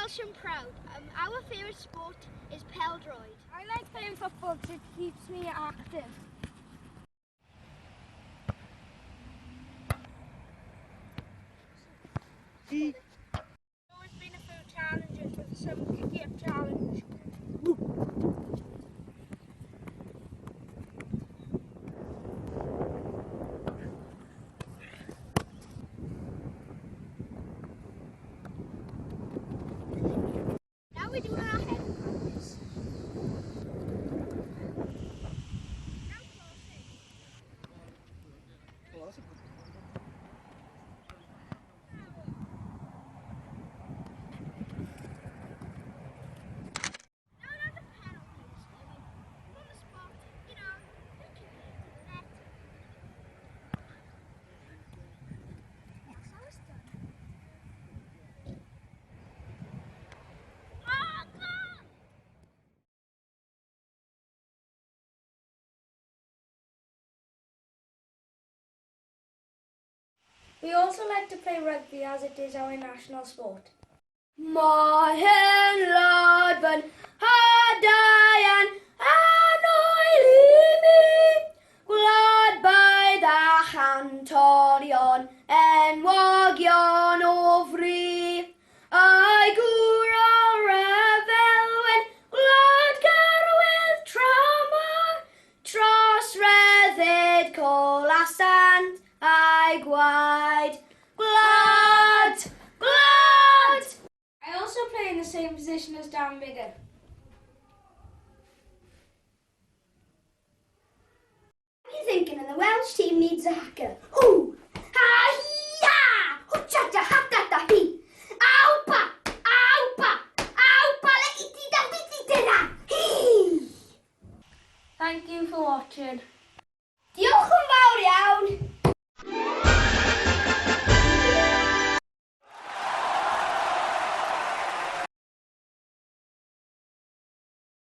Welsh and proud. Our favourite sport is pêl-droed. I like playing football because it keeps me active. There's always been a few challenges with some kick challenge. Now we're doing our head practice. Now crossing. Now that's a penalty. On the spot, you know, we can get to the net. That's how it's done. Oh, God! We also like to play rugby as it is our national sport. Mae hen ladfen hadau yn oeli mi, gwlad baedd a chantorion, enwogion o fri. Ai gŵr o refelwen, gwlad gyrwydd Dramâu, tros reddyd colasant, ai gwaed, gwlad, gwlad. I also play in the same position as Dan Bigger. You're thinking, and the Welsh team needs a hacker. Ooh! Ha-ya! Hoo-cha-cha, ha-ta-ta-hee! Aupa! Aupa! Aupa! Le-iti-da-biti-da! Hee! Thank you for watching. Diolch yn fawr iawn!